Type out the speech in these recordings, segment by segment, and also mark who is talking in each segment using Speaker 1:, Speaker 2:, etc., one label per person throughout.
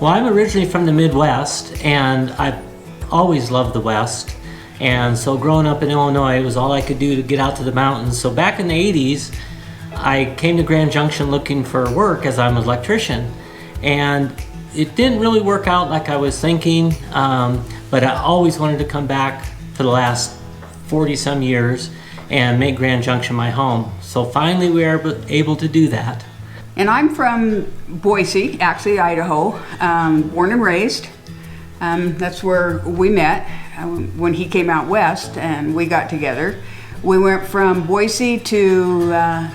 Speaker 1: Well, I'm originally from the Midwest, and I've always loved the West. And so growing up in Illinois, it was all I could do to get out to the mountains. So back in the 80s, I came to Grand Junction looking for work as I'm an electrician. And it didn't really work out like I was thinking, but I always wanted to come back for the last 40 some years and make Grand Junction my home. So finally we were able to do that.
Speaker 2: And I'm from Boise, actually Idaho, born and raised. That's where we met when he came out west and we got together. We went from Boise to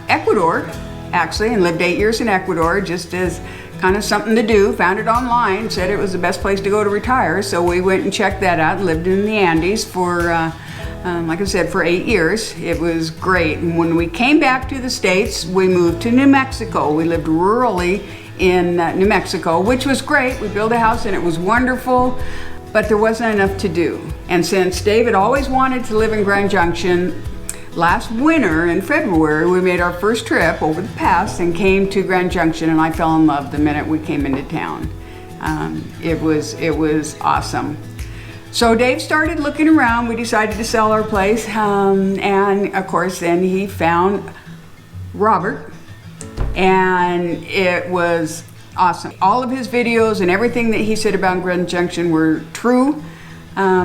Speaker 2: Ecuador, actually, and lived 8 years in Ecuador just as kind of something to do. Found it online, said it was the best place to go to retire, so we went and checked that out, lived in the Andes for, like I said, for 8 years. It was great. And when we came back to the States, we moved to New Mexico. We lived rurally in New Mexico, which was great. We built a house and it was wonderful, but there wasn't enough to do. And since David always wanted to live in Grand Junction, last winter in February, we made our first trip over the pass and came to Grand Junction, and I fell in love the minute we came into town. It was awesome. So Dave started looking around. We decided to sell our place, and of course then he found Robert, and it was awesome. All of his videos and everything that he said about Grand Junction were true.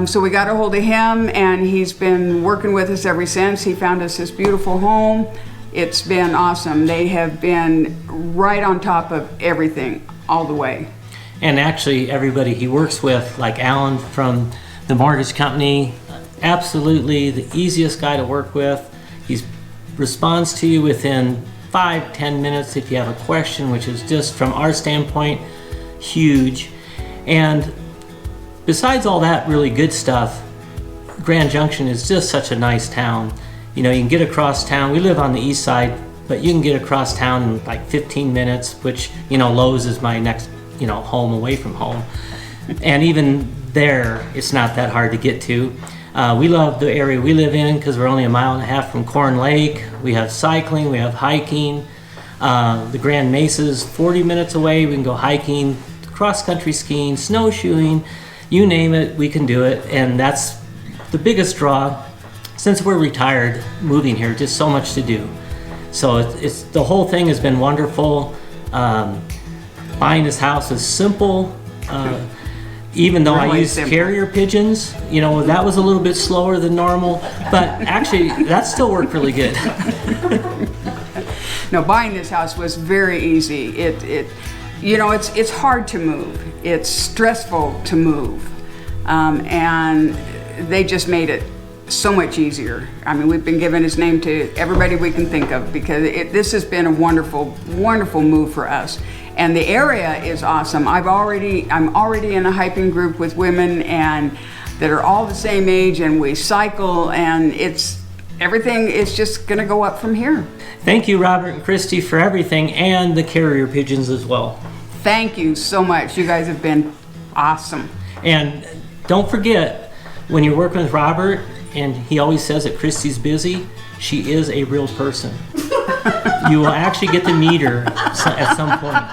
Speaker 2: So we got a hold of him, and he's been working with us ever since. He found us this beautiful home. It's been awesome. They have been right on top of everything all the way.
Speaker 1: And actually everybody he works with, like Alan from the mortgage company, absolutely the easiest guy to work with. He responds to you within 5-10 minutes if you have a question, which is just from our standpoint huge. And besides all that really good stuff, Grand Junction is just such a nice town. You know, you can get across town. We live on the east side, but you can get across town in like 15 minutes, which, you know, Lowe's is my next, you know, home away from home. And even there, it's not that hard to get to. We love the area we live in because we're only 1.5 miles from Corn Lake. We have cycling, we have hiking. The Grand Mesa's 40 minutes away. We can go hiking, cross-country skiing, snowshoeing. You name it, we can do it, and that's the biggest draw. Since we're retired, moving here, just so much to do. So it's the whole thing has been wonderful. Buying this house is simple, even though I use carrier pigeons. You know, that was a little bit slower than normal, but actually that still worked really good.
Speaker 2: No, buying this house was very easy. You know, it's hard to move. It's stressful to move, and they just made it so much easier. I mean, we've been giving his name to everybody we can think of because this has been a wonderful, wonderful move for us. And the area is awesome. I'm already in a hiking group with women and that are all the same age, and we cycle, and everything is just gonna go up from here.
Speaker 1: Thank you, Robert and Christie, for everything, and the carrier pigeons as well.
Speaker 2: Thank you so much. You guys have been awesome.
Speaker 1: And don't forget, when you're working with Robert, and he always says that Christie's busy, she is a real person. You will actually get to meet her at some point.